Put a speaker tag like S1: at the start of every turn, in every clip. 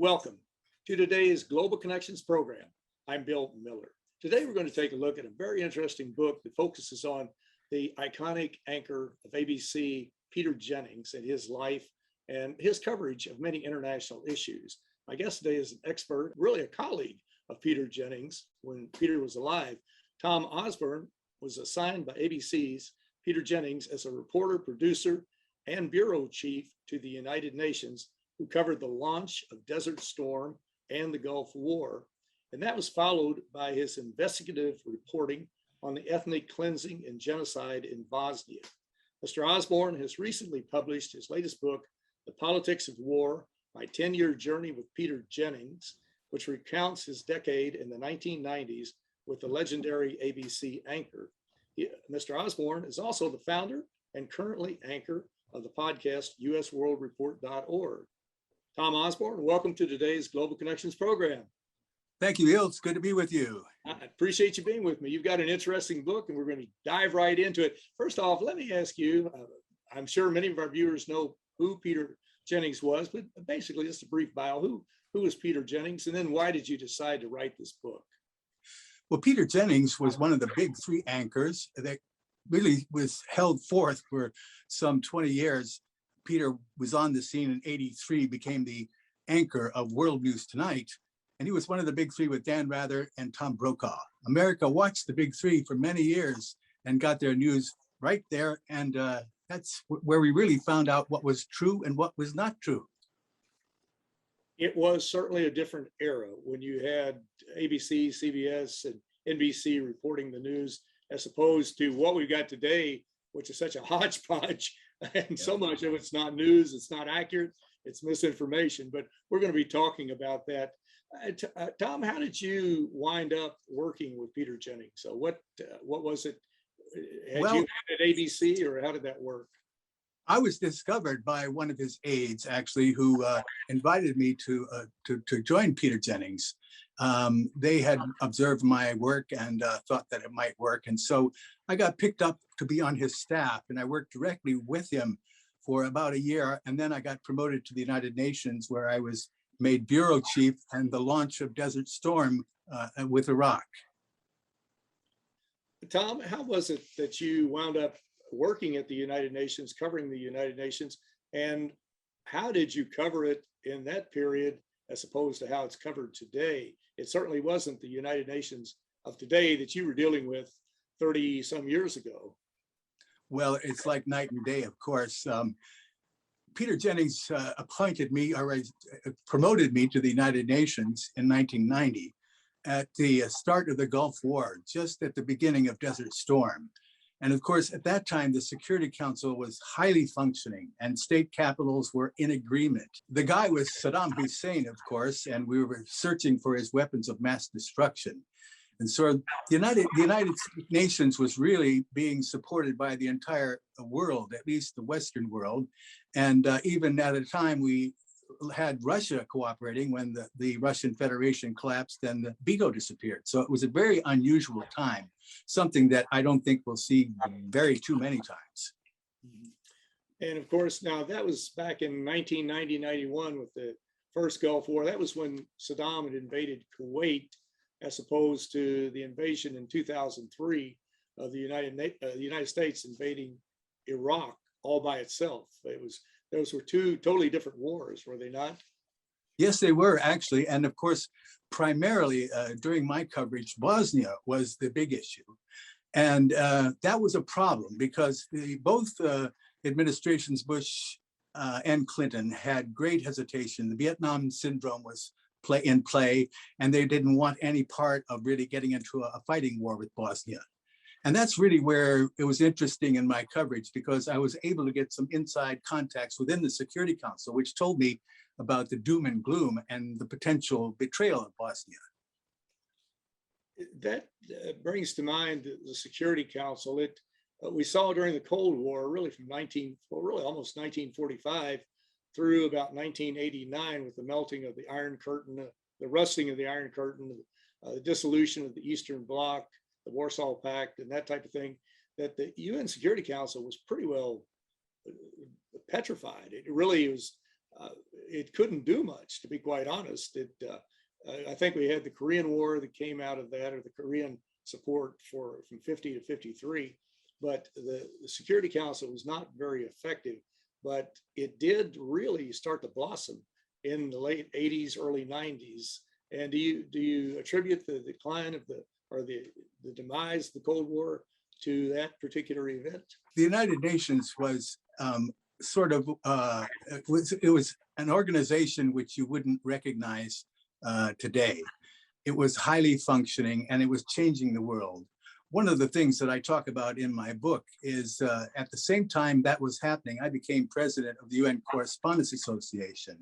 S1: Welcome to today's Global Connections program. I'm Bill Miller. Today we're going to take a look at a very interesting book that focuses on the iconic anchor of ABC, Peter Jennings, and his life and his coverage of many international issues. My guest today is an expert, really a colleague of Peter Jennings when Peter was alive. Tom Osborne was assigned by ABC's Peter Jennings as a reporter, producer, and bureau chief to the United Nations, who covered the launch of Desert Storm and the Gulf War. And that was followed by his investigative reporting on the ethnic cleansing and genocide in Bosnia. Mr. Osborne has recently published his latest book, The Politics of War, My 10-Year Journey with Peter Jennings, which recounts his decade in the 1990s with the legendary ABC anchor. Mr. Osborne is also the founder and currently anchor of the podcast usworldreport.org. Tom Osborne, welcome to today's Global Connections program.
S2: Thank you, Bill. It's good to be with you.
S1: I appreciate you being with me. You've got an interesting book, and we're going to dive right into it. First off, let me ask you, I'm sure many of our viewers know who Peter Jennings was, but basically just a brief bio. Who was Peter Jennings, and then why did you decide to write this book?
S2: Well, Peter Jennings was one of the big three anchors that really was held forth for some 20 years. Peter was on the scene in '83, became the anchor of World News Tonight, and he was one of the big three with Dan Rather and Tom Brokaw. America watched the big three for many years and got their news right there, and that's where we really found out what was true and what was not true.
S1: It was certainly a different era when you had ABC, CBS, and NBC reporting the news, as opposed to what we've got today, which is such a hodgepodge, and so much of it's not news, it's not accurate, it's misinformation. But we're going to be talking about that. Tom, how did you wind up working with Peter Jennings? So what was it? Had you been at ABC, or how did that work?
S2: I was discovered by one of his aides, actually, who invited me to join Peter Jennings. They had observed my work and thought that it might work. And so I got picked up to be on his staff, and I worked directly with him for about a year. And then I got promoted to the United Nations, where I was made bureau chief and the launch of Desert Storm with Iraq.
S1: Tom, how was it that you wound up working at the United Nations, covering the United Nations, and how did you cover it in that period as opposed to how it's covered today? It certainly wasn't the United Nations of today that you were dealing with 30 some years ago.
S2: Well, it's like night and day, of course. Peter Jennings appointed me, or promoted me to the United Nations in 1990 at the start of the Gulf War, just at the beginning of Desert Storm. And of course, at that time, the Security Council was highly functioning and state capitals were in agreement. The guy was Saddam Hussein, of course, and we were searching for his weapons of mass destruction. And so the United Nations was really being supported by the entire world, at least the Western world. And even at a time, we had Russia cooperating when the Russian Federation collapsed and the veto disappeared. So it was a very unusual time, something that I don't think we'll see too many times.
S1: And of course, now that was back in 1990-91 with the first Gulf War. That was when Saddam had invaded Kuwait, as opposed to the invasion in 2003 of the United States invading Iraq all by itself. Those were two totally different wars, were they not?
S2: Yes, they were, actually. And of course, primarily during my coverage, Bosnia was the big issue. And that was a problem because both administrations, Bush and Clinton, had great hesitation. The Vietnam syndrome was in play, and they didn't want any part of really getting into a fighting war with Bosnia. And that's really where it was interesting in my coverage, because I was able to get some inside contacts within the Security Council, which told me about the doom and gloom and the potential betrayal of Bosnia.
S1: That brings to mind the Security Council. We saw during the Cold War, really from almost 1945 through about 1989, with the melting of the Iron Curtain, the rusting of the Iron Curtain, the dissolution of the Eastern Bloc, the Warsaw Pact, and that type of thing, that the UN Security Council was pretty well petrified. It really was, it couldn't do much, to be quite honest. I think we had the Korean War that came out of that, or the Korean support from 50 to 53, but the Security Council was not very effective, but it did really start to blossom in the late 80s, early 90s. And do you attribute the decline of the demise of the Cold War to that particular event?
S2: The United Nations was it was an organization which you wouldn't recognize today. It was highly functioning and it was changing the world. One of the things that I talk about in my book is at the same time that was happening, I became president of the UN Correspondent Association.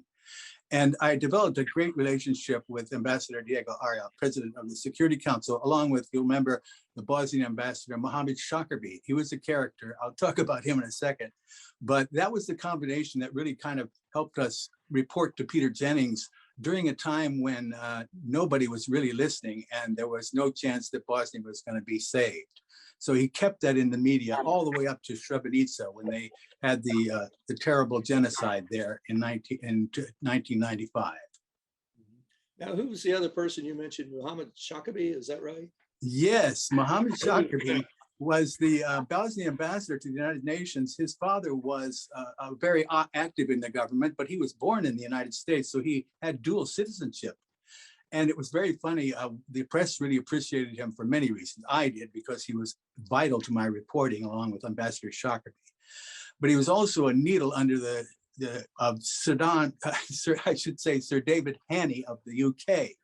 S2: And I developed a great relationship with Ambassador Diego Arias, president of the Security Council, along with, you'll remember, the Bosnian ambassador, Mohammad Shakobe. He was a character. I'll talk about him in a second. But that was the combination that really kind of helped us report to Peter Jennings during a time when nobody was really listening and there was no chance that Bosnia was going to be saved. So he kept that in the media all the way up to Srebrenica when they had the terrible genocide there in 1995.
S1: Now, who was the other person you mentioned? Mohammad Shakobe, is that right?
S2: Yes, Mohammad Shakobe was the Bosnian ambassador to the United Nations. His father was very active in the government, but he was born in the United States, so he had dual citizenship. And it was very funny. The press really appreciated him for many reasons. I did, because he was vital to my reporting along with Ambassador Shakobe. But he was also a needle under Sir David Haney of the UK,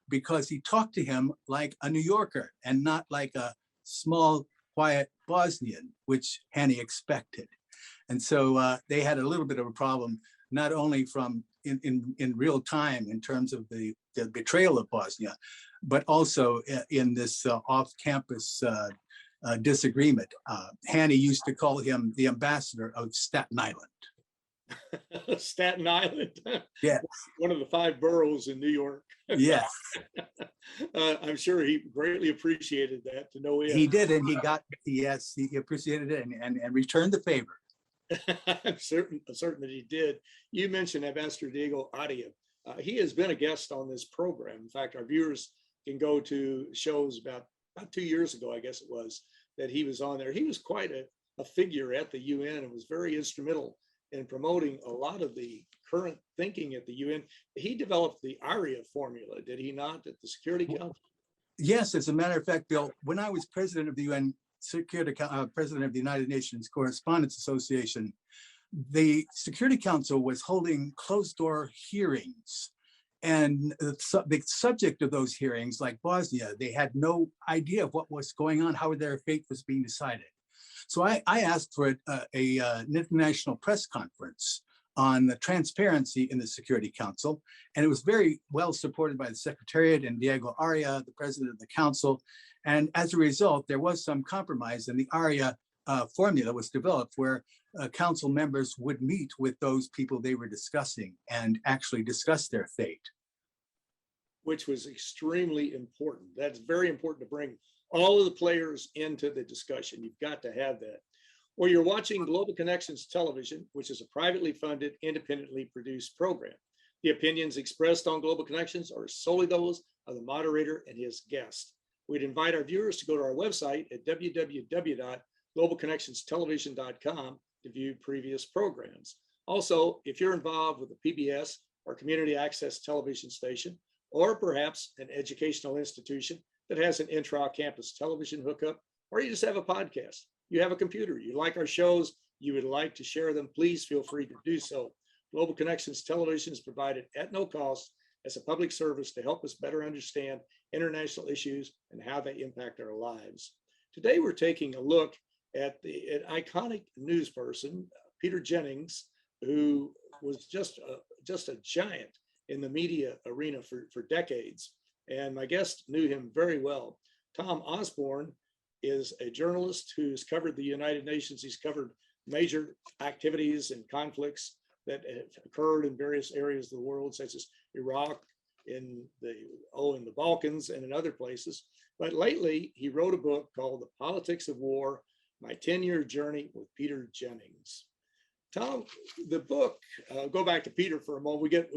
S2: because he talked to him like a New Yorker and not like a small, quiet Bosnian, which Haney expected. And so they had a little bit of a problem, not only from in real time in terms of the betrayal of Bosnia, but also in this off-campus disagreement. Haney used to call him the ambassador of Staten Island.
S1: Staten Island.
S2: Yeah.
S1: One of the 5 boroughs in New York.
S2: Yes.
S1: I'm sure he greatly appreciated that, to know him.
S2: He did, and he appreciated it and returned the favor.
S1: I'm certain that he did. You mentioned Ambassador Diego Arias. He has been a guest on this program. In fact, our viewers can go to shows about 2 years ago, I guess it was, that he was on there. He was quite a figure at the UN and was very instrumental in promoting a lot of the current thinking at the UN. He developed the Arias formula, did he not, at the Security Council?
S2: Yes, as a matter of fact, Bill, when I was president of the UN president of the United Nations Correspondents Association, the Security Council was holding closed-door hearings. And the subject of those hearings, like Bosnia, they had no idea of what was going on, how their fate was being decided. So I asked for an international press conference on the transparency in the Security Council. And it was very well supported by the Secretariat and Diego Arias, the president of the council. And as a result, there was some compromise, and the Arias formula was developed where council members would meet with those people they were discussing and actually discuss their fate.
S1: Which was extremely important. That's very important to bring all of the players into the discussion. You've got to have that. Or you're watching Global Connections Television, which is a privately funded, independently produced program. The opinions expressed on Global Connections are solely those of the moderator and his guest. We'd invite our viewers to go to our website at www.globalconnectionstelevision.com to view previous programs. Also, if you're involved with a PBS or community access television station, or perhaps an educational institution that has an intra-campus television hookup, or you just have a podcast, you have a computer, you like our shows, you would like to share them, please feel free to do so. Global Connections Television is provided at no cost as a public service to help us better understand international issues and how they impact our lives. Today, we're taking a look at an iconic news person, Peter Jennings, who was just a giant in the media arena for decades. And my guest knew him very well. Tom Osborne is a journalist who's covered the United Nations. He's covered major activities and conflicts that have occurred in various areas of the world, such as Iraq, in the Balkans, and in other places. But lately, he wrote a book called The Politics of War, My 10-Year Journey with Peter Jennings. Tom, the book, go back to Peter for a moment. We get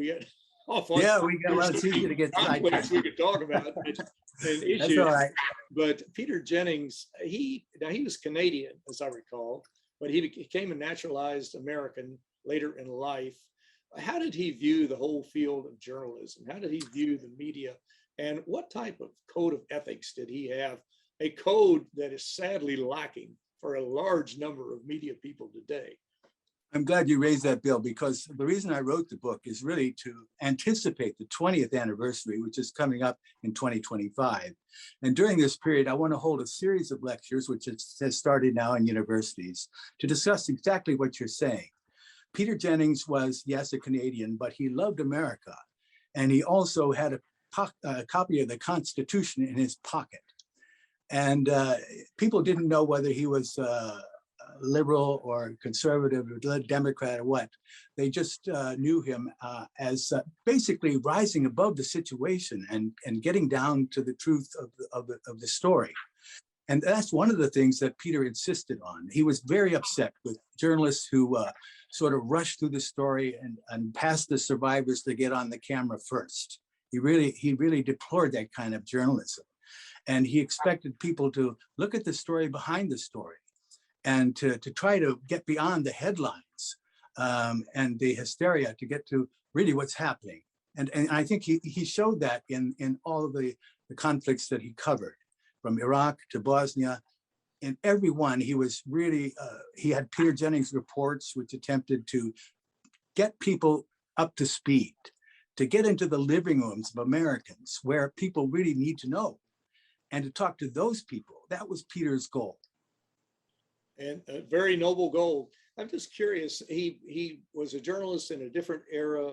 S1: off on.
S2: Yeah, we got, well, it's easy to get
S1: conflicts
S2: sidetracked.
S1: we could talk about and
S2: That's
S1: issues.
S2: all right.
S1: But Peter Jennings, he was Canadian, as I recall, but he became a naturalized American later in life. How did he view the whole field of journalism? How did he view the media? And what type of code of ethics did he have? A code that is sadly lacking for a large number of media people today.
S2: I'm glad you raised that, Bill, because the reason I wrote the book is really to anticipate the 20th anniversary, which is coming up in 2025. And during this period, I want to hold a series of lectures, which has started now in universities, to discuss exactly what you're saying. Peter Jennings was, yes, a Canadian, but he loved America. And he also had a copy of the Constitution in his pocket. And people didn't know whether he was liberal or conservative or Democrat or what. They just knew him as basically rising above the situation and getting down to the truth of the story. And that's one of the things that Peter insisted on. He was very upset with journalists who sort of rushed through the story and passed the survivors to get on the camera first. He really deplored that kind of journalism. And he expected people to look at the story behind the story and to try to get beyond the headlines and the hysteria to get to really what's happening. And I think he showed that in all of the conflicts that he covered, from Iraq to Bosnia. In every one, he was really, he had Peter Jennings reports, which attempted to get people up to speed, to get into the living rooms of Americans where people really need to know, and to talk to those people. That was Peter's goal.
S1: And a very noble goal. I'm just curious, he was a journalist in a different era.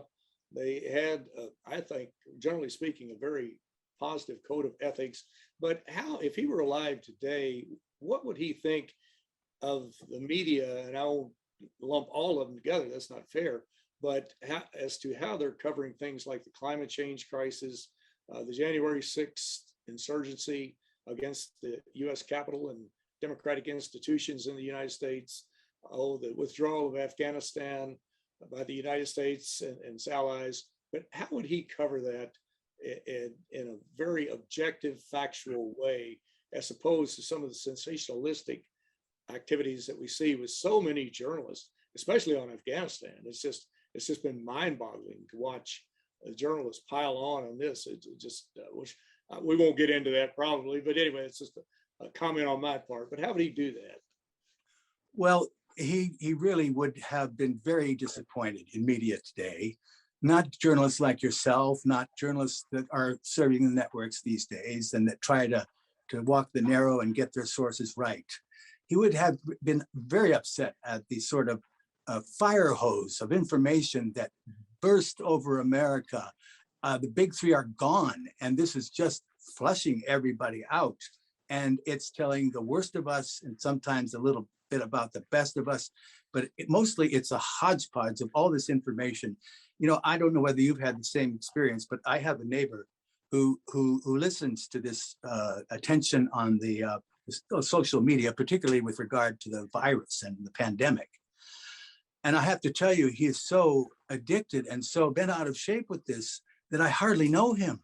S1: They had, I think, generally speaking, a very positive code of ethics. But how, if he were alive today, what would he think of the media? And I'll lump all of them together, that's not fair. But as to how they're covering things like the climate change crisis, the January 6th insurgency against the US Capitol and democratic institutions in the United States, the withdrawal of Afghanistan by the United States and its allies. But how would he cover that in a very objective, factual way, as opposed to some of the sensationalistic activities that we see with so many journalists, especially on Afghanistan? It's just been mind-boggling to watch journalists pile on this. It just we won't get into that probably, but anyway, it's just a comment on my part. But how would he do that?
S2: Well, he really would have been very disappointed in media today. Not journalists like yourself, not journalists that are serving the networks these days and that try to walk the narrow and get their sources right. He would have been very upset at the sort of fire hose of information that burst over America. The big three are gone, and this is just flushing everybody out. And it's telling the worst of us and sometimes a little bit about the best of us, but mostly it's a hodgepodge of all this information. You know, I don't know whether you've had the same experience, but I have a neighbor who listens to this attention on the social media, particularly with regard to the virus and the pandemic. And I have to tell you, he is so addicted and so bent out of shape with this that I hardly know him.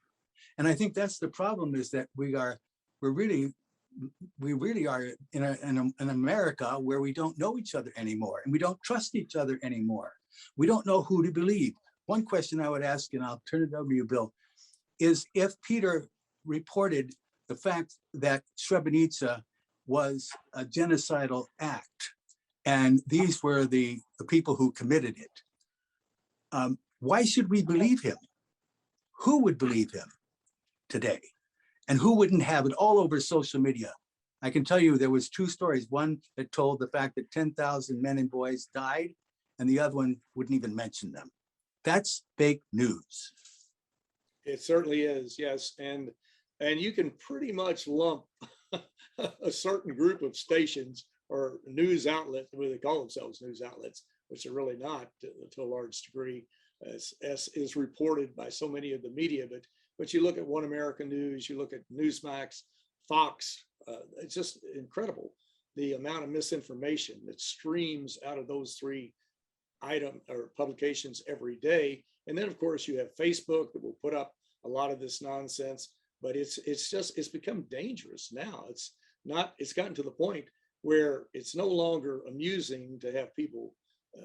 S2: And I think that's the problem, is that we really are in America where we don't know each other anymore, and we don't trust each other anymore. We don't know who to believe. One question I would ask, and I'll turn it over to you, Bill, is if Peter reported the fact that Srebrenica was a genocidal act, and these were the people who committed it, why should we believe him? Who would believe him today? And who wouldn't have it all over social media? I can tell you there was two stories. One that told the fact that 10,000 men and boys died, and the other one wouldn't even mention them. That's fake news.
S1: It certainly is, yes. And you can pretty much lump a certain group of stations or news outlets, where they call themselves news outlets, which are really not to a large degree, as is reported by so many of the media. But you look at One American News, you look at Newsmax, Fox, it's just incredible the amount of misinformation that streams out of those three item or publications every day. And then of course you have Facebook that will put up a lot of this nonsense, but it's become dangerous now. It's gotten to the point where it's no longer amusing to have people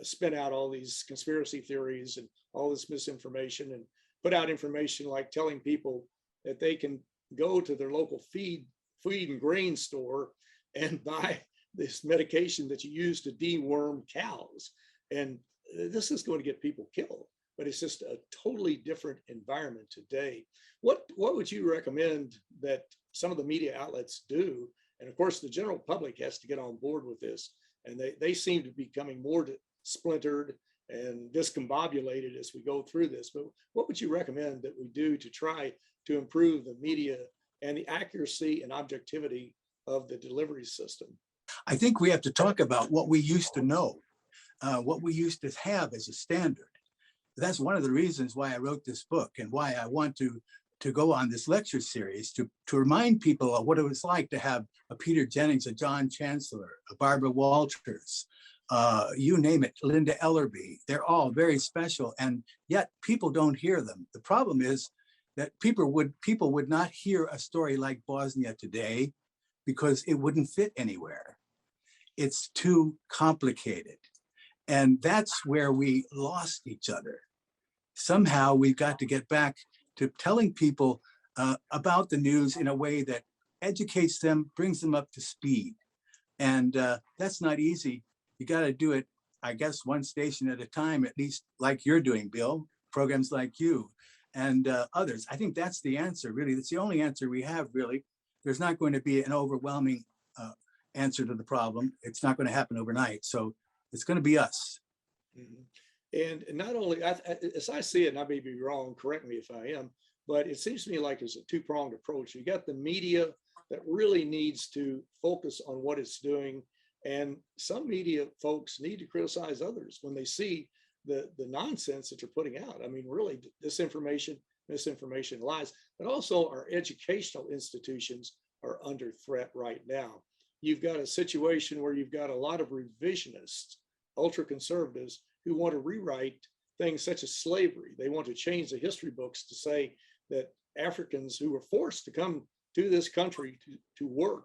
S1: spin out all these conspiracy theories and all this misinformation and put out information like telling people that they can go to their local feed and grain store and buy this medication that you use to deworm cows. And this is going to get people killed, but it's just a totally different environment today. What would you recommend that some of the media outlets do? And of course, the general public has to get on board with this. And they seem to be becoming more splintered and discombobulated as we go through this. But what would you recommend that we do to try to improve the media and the accuracy and objectivity of the delivery system?
S2: I think we have to talk about what we used to know, what we used to have as a standard. That's one of the reasons why I wrote this book and why I want to go on this lecture series, to remind people of what it was like to have a Peter Jennings, a John Chancellor, a Barbara Walters, you name it, Linda Ellerby. They're all very special, and yet people don't hear them. The problem is that people would not hear a story like Bosnia today because it wouldn't fit anywhere. It's too complicated. And that's where we lost each other. Somehow we've got to get back to telling people about the news in a way that educates them, brings them up to speed. And that's not easy. You got to do it, I guess, one station at a time, at least like you're doing, Bill, programs like you and others. I think that's the answer, really. That's the only answer we have, really. There's not going to be an overwhelming answer to the problem. It's not going to happen overnight. So it's going to be us.
S1: Mm-hmm. And not only, as I see it, and I may be wrong, correct me if I am, but it seems to me like there's a two-pronged approach. You got the media that really needs to focus on what it's doing. And some media folks need to criticize others when they see the nonsense that you're putting out. I mean, really, disinformation, misinformation, lies, but also our educational institutions are under threat right now. You've got a situation where you've got a lot of revisionists, ultra conservatives, who want to rewrite things such as slavery. They want to change the history books to say that Africans who were forced to come to this country to work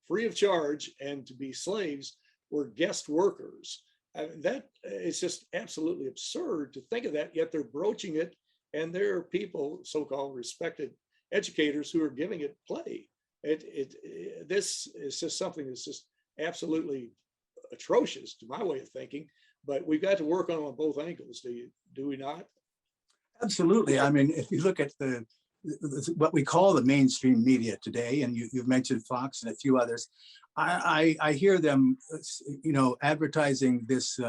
S1: free of charge and to be slaves were guest workers. That is just absolutely absurd to think of that, yet they're broaching it, and there are people, so-called respected educators, who are giving it play. This is just something that's just absolutely atrocious to my way of thinking, but we've got to work on both angles. Do we not?
S2: Absolutely. I mean, if you look at what we call the mainstream media today, and you've mentioned Fox and a few others, I hear them, advertising this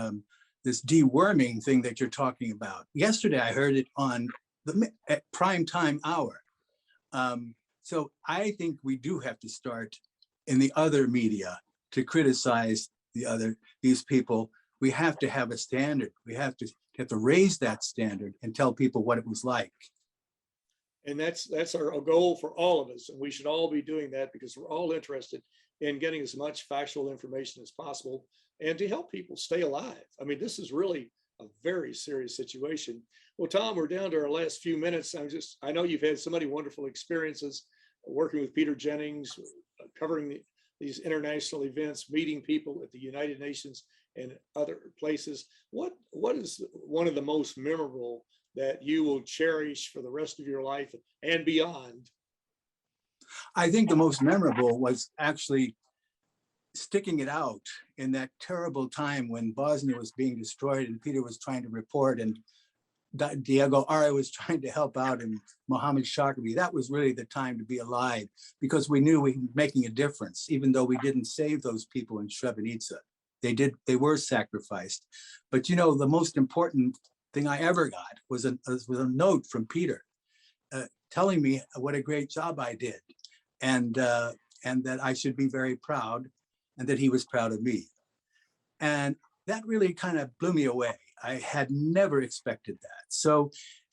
S2: this deworming thing that you're talking about. Yesterday, I heard it on at prime time hour. So I think we do have to start in the other media to criticize these people. We have to have a standard. We have to raise that standard and tell people what it was like.
S1: And that's a goal for all of us. And we should all be doing that because we're all interested in getting as much factual information as possible and to help people stay alive. I mean, this is really a very serious situation. Well, Tom, we're down to our last few minutes. I know you've had so many wonderful experiences working with Peter Jennings, covering these international events, meeting people at the United Nations and other places. What is one of the most memorable that you will cherish for the rest of your life and beyond?
S2: I think the most memorable was actually sticking it out in that terrible time when Bosnia was being destroyed and Peter was trying to report and Diego Arias was trying to help out, and Mohammad Shakobe. That was really the time to be alive, because we knew we were making a difference, even though we didn't save those people in Srebrenica. They were sacrificed. But the most important thing I ever got was a note from Peter telling me what a great job I did, and that I should be very proud, and that he was proud of me. And that really kind of blew me away. I had never expected that. So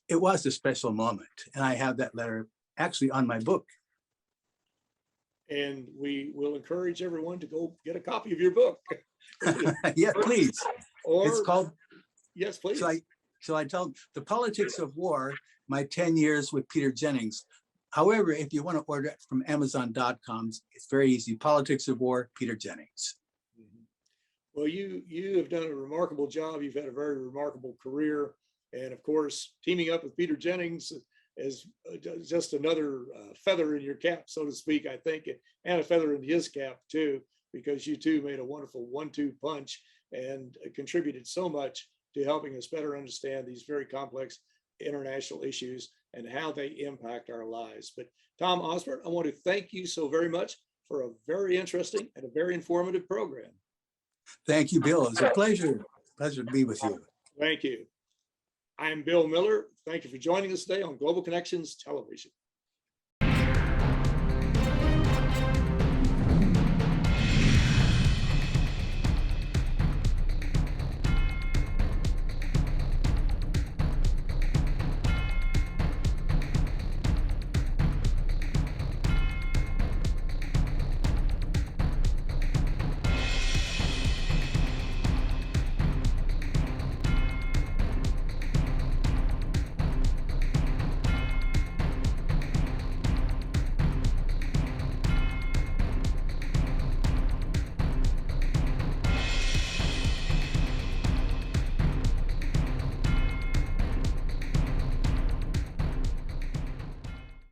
S2: it was a special moment. And I have that letter actually on my book.
S1: And we will encourage everyone to go get a copy of your book.
S2: Yeah, please.
S1: Or
S2: it's called
S1: Yes, please.
S2: So I tell the politics of war, my 10 years with Peter Jennings. However, if you want to order it from Amazon.com, it's very easy. Politics of War, Peter Jennings.
S1: Mhm. Well, you have done a remarkable job. You've had a very remarkable career. And of course, teaming up with Peter Jennings is just another feather in your cap, so to speak, I think, and a feather in his cap too, because you two made a wonderful 1-2 punch and contributed so much to helping us better understand these very complex international issues and how they impact our lives. But Tom Osborne, I want to thank you so very much for a very interesting and a very informative program.
S2: Thank you, Bill. It's a pleasure. Pleasure to be with you.
S1: Thank you. I'm Bill Miller. Thank you for joining us today on Global Connections Television.